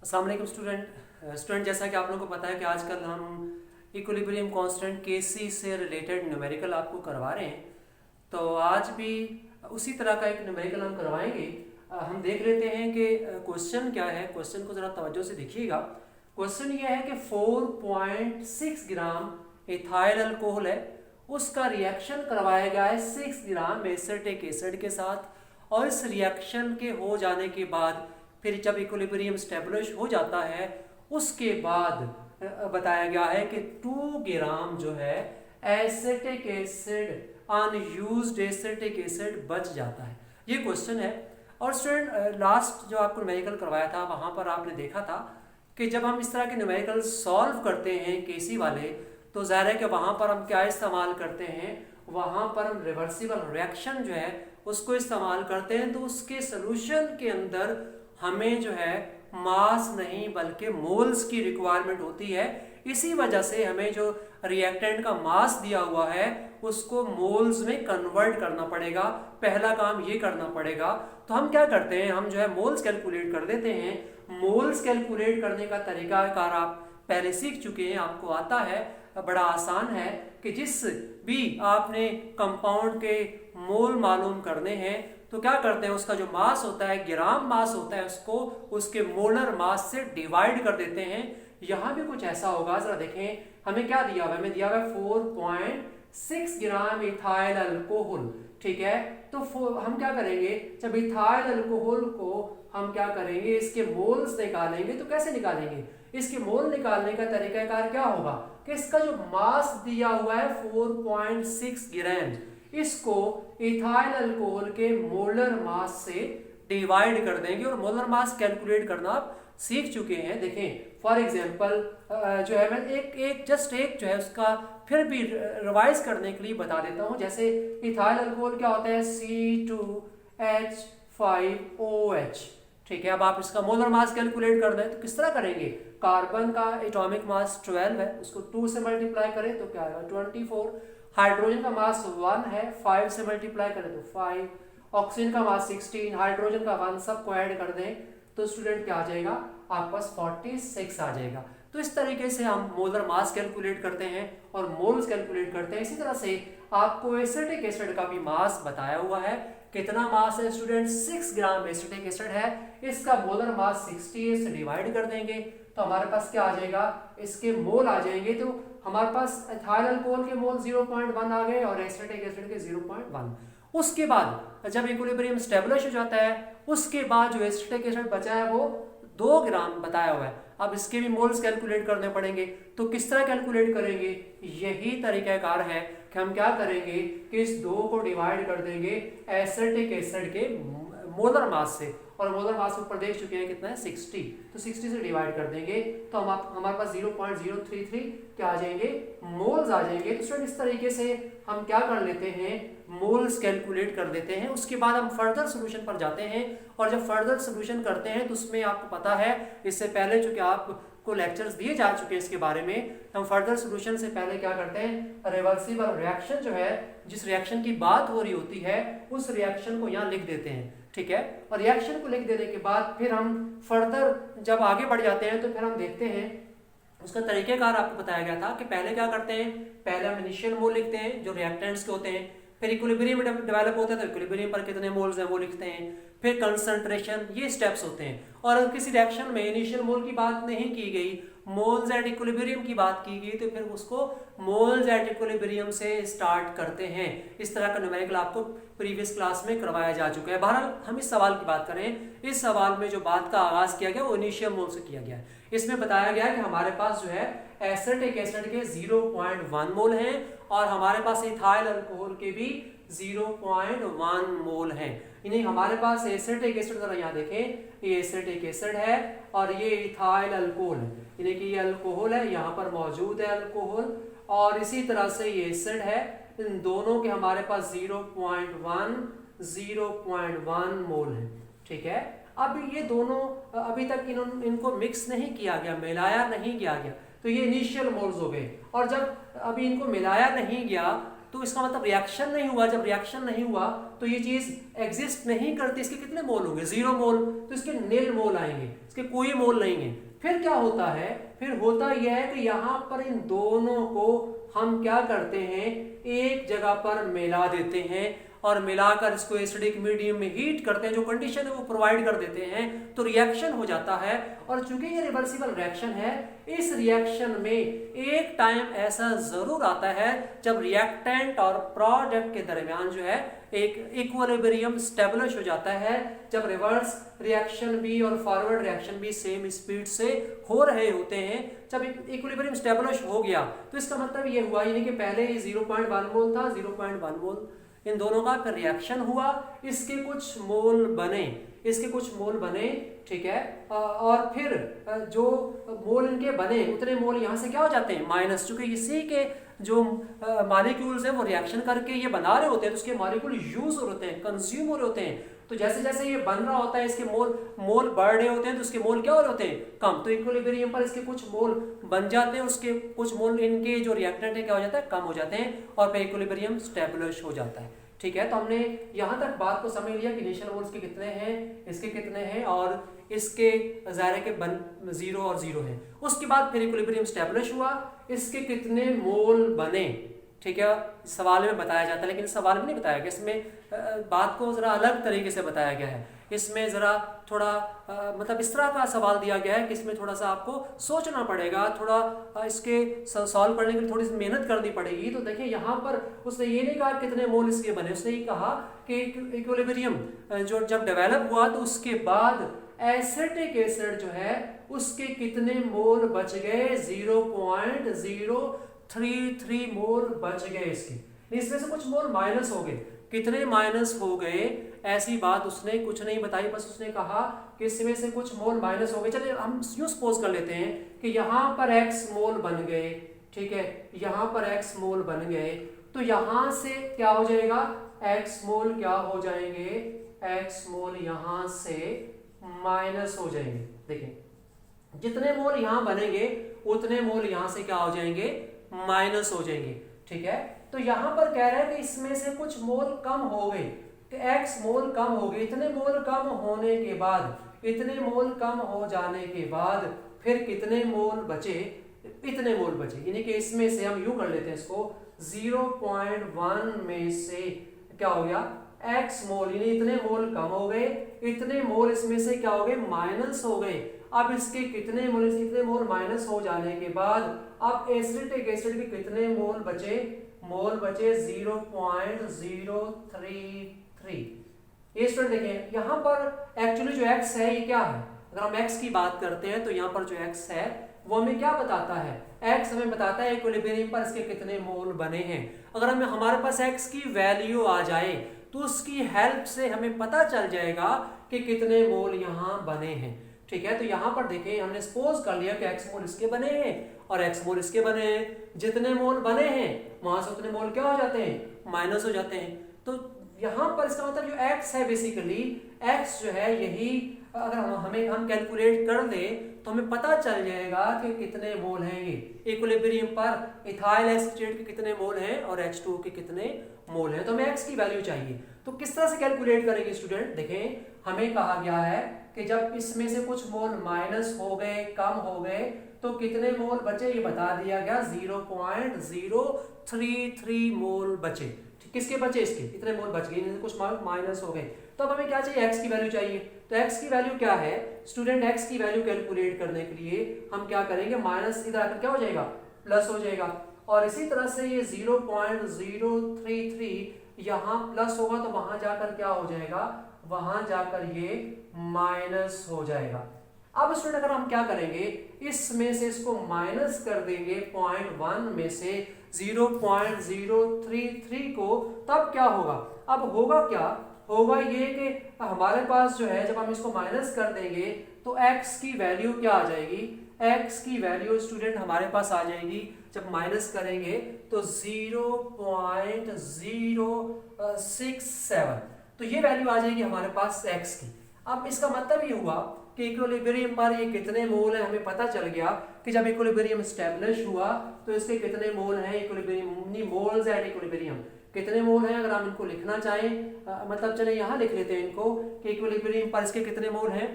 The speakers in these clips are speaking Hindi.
अस्सलाम वालेकुम स्टूडेंट जैसा कि आप लोगों को पता है कि आजकल हम इक्विलिब्रियम कांस्टेंट केसी से रिलेटेड न्यूमेरिकल आपको करवा रहे हैं। तो आज भी उसी तरह का एक न्यूमेरिकल हम करवाएंगे। हम देख लेते हैं कि क्वेश्चन क्या है। क्वेश्चन को ज़रा तवज्जो से देखिएगा। क्वेश्चन ये है कि 4.6 ग्राम इथाइल अल्कोहल है, उसका रिएक्शन करवाया गया है 6 ग्राम एसिटिक एसिड के साथ। और इस रिएक्शन के हो जाने के बाद फिर जब इक्विलिब्रियम स्टेब्लिश हो जाता है उसके बाद बताया गया है कि 2 ग्राम जो है acetic acid, unused acetic acid बच जाता है। ये क्वेश्चन है। और स्टूडेंट लास्ट जो आपको न्यूमेरिकल करवाया था वहाँ पर आपने देखा था कि जब हम इस तरह के न्यूमेरिकल सॉल्व करते हैं केसी वाले, तो ज़ाहिर है कि वहाँ पर हम क्या इस्तेमाल करते हैं, वहाँ पर हम रिवर्सिबल रिएक्शन जो है उसको इस्तेमाल करते हैं। तो उसके सोल्यूशन के अंदर हमें जो है मास नहीं बल्कि मोल्स की रिक्वायरमेंट होती है। इसी वजह से हमें जो रिएक्टेंट का मास दिया हुआ है उसको मोल्स में कन्वर्ट करना पड़ेगा। पहला काम ये करना पड़ेगा। तो हम क्या करते हैं, हम जो है मोल्स कैलकुलेट कर देते हैं। मोल्स कैलकुलेट करने का तरीकाकार आप पहले सीख चुके हैं, आपको आता है, बड़ा आसान है कि जिस भी आपने कंपाउंड के मोल मालूम करने हैं तो क्या करते हैं, उसका जो मास होता है, ग्राम मास होता है, उसको उसके मोलर मास से डिवाइड कर देते हैं। यहाँ भी कुछ ऐसा होगा, जरा देखें हमें क्या दिया हुआ है। हमें दिया हुआ है 4.6 ग्राम इथाइल अल्कोहल, ठीक है। तो हम क्या करेंगे, जब इथाइल अल्कोहल को हम क्या करेंगे, इसके मोल्स निकालेंगे। तो कैसे निकालेंगे, इसके मोल निकालने का तरीकाकार क्या होगा कि इसका जो मास दिया हुआ है 4.6 ग्राम, इसको इथाइल अल्कोहल के मोलर मास से डिवाइड कर देंगे। और मोलर मास कैलकुलेट करना आप सीख चुके हैं। देखें फॉर एग्जांपल जो है मैं एक जो है उसका फिर भी रिवाइज करने के लिए बता देता हूं। जैसे इथाइल अल्कोहल क्या होता है, C2H5OH, ठीक है। अब आप इसका मोलर मास कैलकुलेट कर दें तो किस तरह करेंगे, कार्बन का एटॉमिक मास 12 है, उसको 2 से मल्टीप्लाई करें तो क्या आएगा 24। हाइड्रोजन का मास 1 है, 5 से मल्टीप्लाई करें तो 5। ऑक्सीजन का मास 16, हाइड्रोजन का 1, सबको ऐड कर दें तो स्टूडेंट क्या आ जाएगा, आपके पास 46 आ जाएगा। तो इस तरीके से हम मोलर मास कैलकुलेट करते हैं और मोल्स कैलकुलेट करते हैं। इसी तरह से आपको एसिटिक एसिड का भी मास बताया हुआ है। कितना मास है स्टूडेंट, 6 ग्राम एसिटिक एसिड है, इसका मोलर मास 60 से डिवाइड कर देंगे तो हमारे पास क्या आ जाएगा, इसके मोल आ जाएंगे। तो हमारे पास इथाइल अल्कोहल के मोल 0.1 आ गए और एसिटिक एसिड के 0.1। उसके बाद जब इक्विलिब्रियम स्टेबलिश हो जाता है उसके बाद जो एसिटिक एसिड बचा है वो 2 ग्राम बताया हुआ है। अब इसके भी मोल्स कैलकुलेट करने पड़ेंगे। तो किस तरह कैलकुलेट करेंगे, यही तरीकाकार है कि हम क्या करेंगे कि इस 2 को डिवाइड कर देंगे एसिटिक एसिड के मोलर मास से। और मोलर मास ऊपर देख चुके हैं कितना है 60, तो 60 से डिवाइड कर देंगे तो हमारे पास 0.033 क्या आ जाएंगे, मोल्स आ जाएंगे। तो स्टूडेंट इस तरीके से हम क्या कर लेते हैं, मोल्स कैलकुलेट कर देते हैं। उसके बाद हम फर्दर सोल्यूशन पर जाते हैं और जब फर्दर सोल्यूशन करते हैं तो उसमें आपको पता है इससे पहले चूंकि आपको लेक्चर्स दिए जा चुके हैं इसके बारे में, हम फर्दर सोल्यूशन से पहले क्या करते हैं, रिवर्सिबल रिएक्शन जो है, जिस रिएक्शन की बात हो रही होती है उस रिएक्शन को यहाँ लिख देते हैं, ठीक है। और रिएक्शन को लिख देने के बाद फिर हम फर्दर जब आगे बढ़ जाते हैं तो फिर हम देखते हैं उसका तरीकेकार आपको बताया गया था कि पहले क्या करते हैं, पहले हम इनिशियल मोल लिखते हैं जो रिएक्टेंट्स के होते हैं, फिर इक्विलिब्रियम डेवलप होता है तो इक्विलिब्रियम पर कितने मोल्स हैं वो लिखते हैं, फिर कंसंट्रेशन, ये स्टेप्स होते हैं। और अगर किसी रिएक्शन में इनिशियल मोल की बात नहीं की गई, मोल्स एट इक्विलिब्रियम की बात की गई, तो फिर उसको मोल्स एट इक्विलिब्रियम से स्टार्ट करते हैं। इस तरह का न्यूमेरिकल आपको प्रीवियस क्लास में करवाया जा चुका है। बहरहाल हम इस सवाल की बात करें, इस सवाल में जो बात का आगाज किया गया वो इनिशियल मोल से किया गया है। इसमें बताया गया कि हमारे पास जो है एसिटिक एसिड के 0.1 मोल हैं और हमारे पास इथाइल अल्कोहल के भी 0.1 मोल हैं। यानी हमारे पास एसिटिक एसिड, जरा यहाँ देखें, ये एसिटिक एसिड है और ये इथाइल अल्कोहल है, यानी कि ये अल्कोहल है, यहाँ पर मौजूद है अल्कोहल, और इसी तरह से ये एसिड है। इन दोनों के हमारे पास 0.1 मोल है, ठीक है। अब ये दोनों अभी तक इनको मिक्स नहीं किया गया, मिलाया नहीं किया गया, तो ये इनिशियल मोल्स हो गए। और जब अभी इनको मिलाया नहीं गया तो इसका मतलब रिएक्शन नहीं हुआ। जब रिएक्शन नहीं हुआ तो ये चीज एग्जिस्ट नहीं करती, इसके कितने मोल होंगे, 0 मोल, तो इसके नील मोल आएंगे, इसके कोई मोल नहीं है। फिर क्या होता है, फिर होता यह है कि यहाँ पर इन दोनों को हम क्या करते हैं, एक जगह पर मिला देते हैं और मिलाकर इसको एसिडिक मीडियम में हीट करते हैं, जो कंडीशन है वो प्रोवाइड कर देते हैं, तो रिएक्शन हो जाता है। और चूंकि ये रिवर्सिबल रिएक्शन है, इस रिएक्शन में एक टाइम ऐसा जरूर आता है जब रिएक्टेंट और प्रोडक्ट के दरमियान जो है एक इक्विलिब्रियम स्टेबलिश हो जाता है, जब रिवर्स रिएक्शन भी और फॉरवर्ड रिएक्शन भी सेम स्पीड से हो रहे होते हैं। जब इक्विलिब्रियम स्टेबलिश हो गया तो इसका मतलब ये हुआ, यानी कि पहले 0.1 मोल था, 0.1 मोल, इन दोनों का फिर रिएक्शन हुआ, इसके कुछ मोल बने, इसके कुछ मोल बने, ठीक है, और फिर जो मोल इनके बने उतने मोल यहाँ से क्या हो जाते हैं, माइनस, चूंकि इसी के जो मॉलिक्यूल्स हैं वो रिएक्शन करके ये बना रहे होते हैं, तो उसके मॉलिक्यूल यूज हो रहे होते हैं, कंज्यूम हो रहे होते हैं, तो जैसे जैसे ये बन रहा होता है इसके मोल बढ़ रहे होते हैं, तो उसके मोल क्या हो रहे होते हैं, कम, तो इक्विलिब्रियम पर इसके कुछ मोल बन जाते हैं, उसके कुछ मोल इनके जो रिएक्टेंट है क्या हो जाता है, कम हो जाते हैं, और फिर इक्विलिब्रियम स्टेबलिश हो जाता है। ठीक है, तो हमने यहाँ तक बात को समझ लिया कि इनिशियल मोल्स के कितने हैं, इसके कितने हैं, और इसके ज़ाहिर के 0 और 0 हैं। उसके बाद फिर इक्विलिब्रियम स्टेबलिश हुआ, इसके कितने मोल बने, ठीक है, सवाल में बताया जाता है, लेकिन सवाल में नहीं बताया गया, इसमें बात को ज़रा अलग तरीके से बताया गया है। इसमें ज़रा थोड़ा मतलब इस तरह का सवाल दिया गया है कि इसमें थोड़ा सा आपको सोचना पड़ेगा, थोड़ा इसके सॉल्व करने के लिए थोड़ी सी मेहनत करनी पड़ेगी। तो देखिए यहाँ पर उसने ये नहीं कहा कितने मोल इसके बने, उसने ये कहा कि इक्विलिब्रियम जो जब डेवलप हुआ तो उसके बाद एसिटिक एसिड जो है उसके कितने मोल बच गए, 0.033 मोल बच गए इसके, इसमें से कुछ मोल माइनस हो गए, कितने माइनस हो गए ऐसी बात उसने कुछ नहीं बताई, बस उसने कहा कि इसमें से कुछ मोल माइनस हो गए। चलिए हम यूं सपोज कर लेते हैं कि यहाँ पर x मोल बन गए, ठीक है, यहाँ पर x मोल बन गए, तो यहाँ से क्या हो जाएगा, x मोल क्या हो जाएंगे, x मोल यहाँ से माइनस हो जाएंगे। देखिए जितने मोल यहाँ बनेंगे उतने मोल यहाँ से क्या हो जाएंगे, माइनस हो जाएंगे, ठीक है। तो यहाँ पर कह रहा है कि इसमें से कुछ मोल कम हो गए, कि x मोल कम हो गए, इतने मोल कम होने के बाद, इतने मोल कम हो जाने के बाद फिर कितने मोल बचे, इतने मोल बचे, यानी कि इसमें से हम यूं कर लेते हैं इसको, 0.1 में से क्या हो गया, x मोल, यानी इतने मोल कम हो गए, इतने मोल इसमें से क्या हो गए, माइनस हो गए। अब इसके कितने मोल, इतने मोल माइनस हो जाने के बाद अब एसिटिक एसिड के कितने मोल बचे, मोल बचे 0.033। ये स्टूडेंट देखें यहाँ पर एक्चुअली जो x है ये क्या है, अगर हम x की बात करते हैं तो यहाँ पर जो x है वो हमें क्या बताता है, x हमें बताता है इक्विलिब्रियम पर इसके कितने मोल बने हैं। अगर हमें हमारे पास x की वैल्यू आ जाए तो उसकी हेल्प से हमें पता चल जाएगा कि कितने मोल यहाँ बने हैं, ठीक है। तो यहाँ पर देखें हमने सपोज कर लिया कि x मोल इसके बने हैं और x मोल इसके बने हैं, जितने मोल बने हैं वहां से उतने मोल क्या हो जाते हैं, माइनस हो जाते हैं। तो यहाँ पर इसका मतलब जो x है, बेसिकली x जो है यही अगर हम कैलकुलेट कर दें तो हमें पता चल जाएगा कि कितने मोल हैं ये इक्विलिब्रियम पर इथाइल एसीटेट के कितने मोल हैं और H2O के कितने मोल हैं। तो हमें x की वैल्यू चाहिए, तो किस तरह से कैलकुलेट करेंगे स्टूडेंट, देखें हमें कहा गया है कि जब इसमें से कुछ मोल माइनस हो गए, कम हो गए, तो कितने मोल बचे ये बता दिया गया, 0.033 मोल बचे। किसके बचे, इसके इतने मोल बच गए, कुछ माइनस हो गए। तो अब हमें क्या चाहिए, x की वैल्यू चाहिए। तो x की वैल्यू क्या है स्टूडेंट, x की वैल्यू कैलकुलेट करने के लिए हम क्या करेंगे, माइनस इधर आकर क्या हो जाएगा, प्लस हो जाएगा, और इसी तरह से ये 0.033 यहाँ प्लस होगा तो वहां जाकर क्या हो जाएगा, वहां जाकर ये माइनस हो जाएगा। अब स्टूडेंट अगर हम क्या करेंगे, इसमें से इसको माइनस कर देंगे 0.1 में से 0.033 को, तब क्या होगा, अब होगा क्या, होगा ये कि हमारे पास जो है जब हम इसको माइनस कर देंगे तो x की वैल्यू क्या आ जाएगी, x की वैल्यू स्टूडेंट हमारे पास आ जाएगी जब माइनस करेंगे तो 0.067, तो ये वैल्यू आ जाएगी हमारे पास x की। अब इसका मतलब ये हुआ कि इक्विलिब्रियम पर ये कितने मोल हैं हमें पता चल गया कि जब इक्विलिब्रियम स्टेब्लिश हुआ तो इसके कितने मोल हैं, इक्विलिब्रियम मोल्स एट इक्विलिब्रियम कितने मोल हैं, अगर हम इनको लिखना चाहें मतलब चले यहाँ लिख लेते हैं इनको कि इक्विलिब्रियम पर इसके कितने मोल हैं,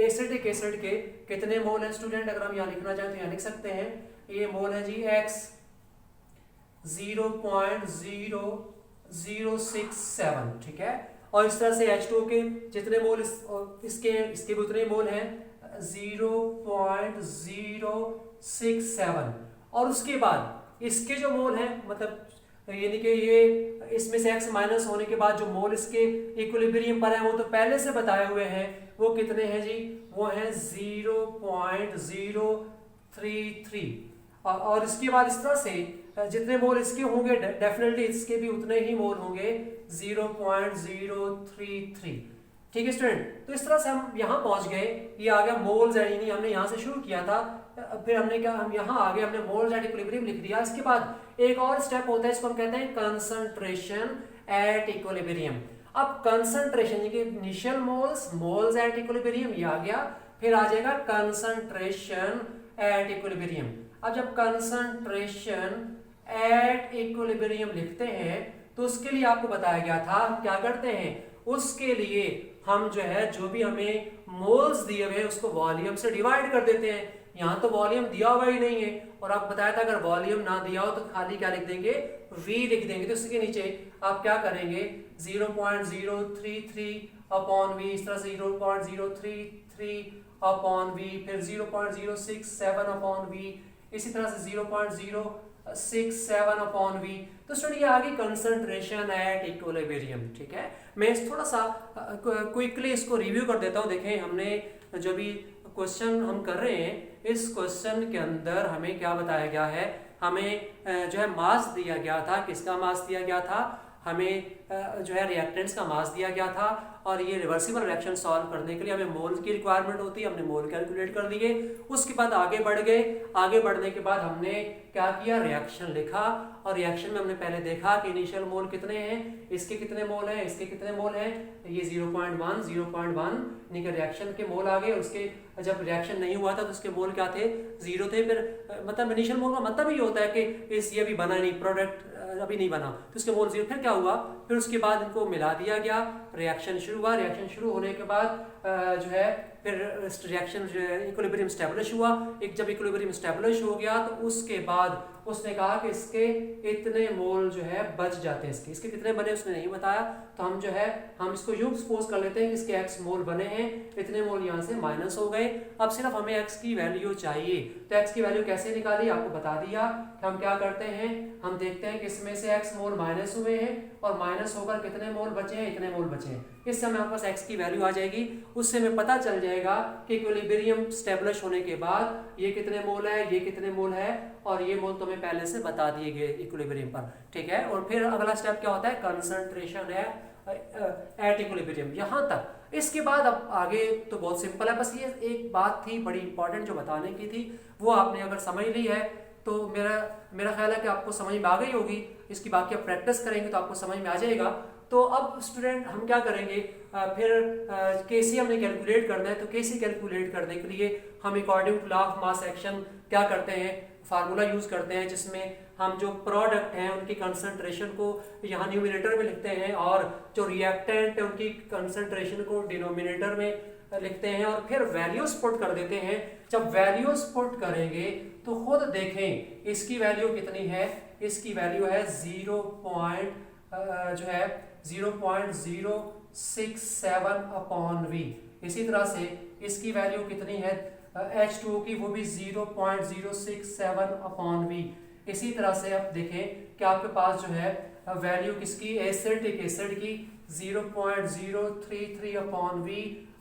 एसिडिक एसिड के कितने मोल हैं स्टूडेंट, अगर हम यहाँ लिखना चाहें तो यहाँ लिख सकते हैं, ये मोल है जी x 0.0067, ठीक है। और इस तरह से H2O के जितने मोल इसके भी उतने मोल हैं 0.067, और उसके बाद इसके जो मोल हैं मतलब यानी कि ये इसमें से x माइनस होने के बाद जो मोल इसके इक्विलिब्रियम पर है वो तो पहले से बताए हुए हैं, वो कितने हैं जी, वो हैं 0.033, और इसके बाद इस तरह से जितने मोल इसके होंगे डेफिनेटली इसके भी उतने ही मोल होंगे 0.033, ठीक है स्टूडेंट। तो इस तरह से हम यहाँ पहुंच गए, ये आ गया मोल्स एट, यानी हमने यहाँ से शुरू किया था, फिर हमने क्या, हम यहाँ आ गए, हमने मोल्स एट इक्विलिब्रियम लिख दिया। इसके बाद एक और स्टेप होता है, इसको हम कहते हैं कंसंट्रेशन एट इक्विलिब्रियम। अब कंसंट्रेशन ये इनिशियल मोल्स एट इक्विलिब्रियम ये आ गया, फिर आ जाएगा कंसंट्रेशन एट इक्विलिब्रियम। अब जब कंसंट्रेशन एट इक्विलिब्रियम लिखते हैं तो उसके लिए आपको बताया गया था क्या करते हैं, उसके लिए हम जो है जो भी हमें मोल्स दिए हुए हैं उसको वॉल्यूम से डिवाइड कर देते हैं। यहाँ तो वॉल्यूम दिया हुआ ही नहीं है, और आप बताया था अगर वॉल्यूम ना दिया हो तो खाली क्या लिख देंगे, v लिख देंगे। तो उसके नीचे आप क्या करेंगे 0.033 अपॉन v, इस तरह से 0.033 अपॉन v, फिर 0.067 अपॉन v, इसी तरह से 0.067 अपॉन v। तो स्टूडेंट ये आ गई कंसंट्रेशन एट इक्विलिब्रियम, ठीक है। मैं थोड़ा सा क्विकली इसको रिव्यू कर देता हूँ। देखें हमने जो भी क्वेश्चन हम कर रहे हैं, इस क्वेश्चन के अंदर हमें क्या बताया गया है, हमें जो है मास दिया गया था, किसका मास दिया गया था, हमें जो है रिएक्टेंट्स का मास दिया गया था, और ये रिवर्सिबल रिएक्शन सॉल्व करने के लिए हमें मोल की रिक्वायरमेंट होती है, हमने मोल कैलकुलेट कर दिए। उसके बाद आगे बढ़ गए, आगे बढ़ने के बाद हमने क्या किया, रिएक्शन लिखा, और रिएक्शन में हमने पहले देखा कि इनिशियल मोल कितने हैं, इसके कितने मोल हैं, इसके कितने मोल हैं, ये 0.1 यानी कि रिएक्शन के मोल आ गए। उसके जब रिएक्शन नहीं हुआ था तो उसके मोल क्या थे, 0 थे। फिर मतलब इनिशियल मोल का मतलब ये होता है कि इस ये भी बना नहीं, प्रोडक्ट अभी नहीं बना, तो उसके मोल 0। फिर क्या हुआ, फिर उसके बाद इनको मिला दिया गया, रिएक्शन शुरू हुआ। रिएक्शन शुरू होने के बाद जो है फिर रिएक्शन इक्विलिब्रियम स्टेबलिश हुआ। एक जब इक्विलिब्रियम स्टेबलिश हो गया तो उसके बाद उसने कहा कि इसके इतने मोल जो है बच जाते हैं, इसके कितने बने उसने नहीं बताया। तो हम जो है हम इसको यूं सपोज कर लेते हैं कि इसके x मोल बने हैं, इतने मोल यहाँ से माइनस हो गए। अब सिर्फ हमें x की वैल्यू चाहिए, तो x की वैल्यू कैसे निकाली आपको बता दिया कि हम क्या करते हैं, हम देखते हैं कि इसमें से x मोल माइनस हुए हैं और माइनस होकर कितने मोल बचे हैं, इतने मोल बचे हैं। इससे हमें आपके पास x की वैल्यू आ जाएगी। उससे हमें पता चल जाएगा कि इक्विलिब्रियम स्टेबलिश होने के बाद ये कितने मोल है, ये कितने मोल है, और ये मोल तो हमें पहले से बता दिए गए इक्विलिब्रियम पर, ठीक है। और फिर अगला स्टेप क्या होता है, कंसंट्रेशन है एट इक्विलिब्रियम, यहाँ तक। इसके बाद अब आगे तो बहुत सिंपल है, बस ये एक बात थी बड़ी इंपॉर्टेंट जो बताने की थी, वो आपने अगर समझ ली है तो मेरा ख्याल है कि आपको समझ में आ गई होगी। इसकी बाकी आप प्रैक्टिस करेंगे तो आपको समझ में आ जाएगा। तो अब स्टूडेंट हम क्या करेंगे, फिर केसी हमने कैलकुलेट करना है। तो केसी कैलकुलेट करने के लिए हम according to law of mass action क्या करते हैं, फार्मूला यूज करते हैं, जिसमें हम जो प्रोडक्ट हैं उनकी कंसंट्रेशन को यहाँ न्यूमिनेटर में लिखते हैं, और जो रिएक्टेंट है उनकी कंसंट्रेशन को डिनोमिनेटर में लिखते हैं, और फिर वैल्यूज पुट कर देते हैं। जब वैल्यूज पुट करेंगे तो खुद देखें इसकी वैल्यू कितनी है, इसकी वैल्यू है 0.067 अपॉन v। इसी तरह से इसकी वैल्यू कितनी है H2O की, वो भी 0.067 अपॉन v। इसी तरह से आप देखें कि आपके पास जो है वैल्यू किसकी, एसिडिक एसिड की 0.033 अपॉन v,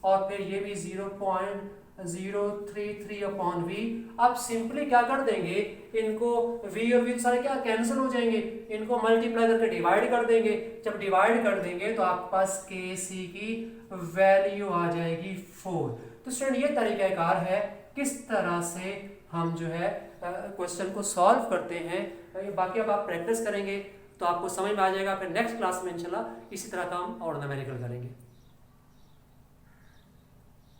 और फिर ये भी 0.033 अपॉन v। अब सिंपली क्या कर देंगे, इनको v और v सारे क्या कैंसिल हो जाएंगे, इनको मल्टीप्लाई करके डिवाइड कर देंगे। जब डिवाइड कर देंगे तो आपके पास Kc की वैल्यू आ जाएगी 4। तो स्टूडेंट ये तरीकाकार है किस तरह से हम जो है क्वेश्चन को सॉल्व करते हैं। बाकी अब आप प्रैक्टिस करेंगे तो आपको समझ में आ जाएगा। फिर नेक्स्ट क्लास में इंशाल्लाह इसी तरह का हम और न्यूमेरिकल करेंगे।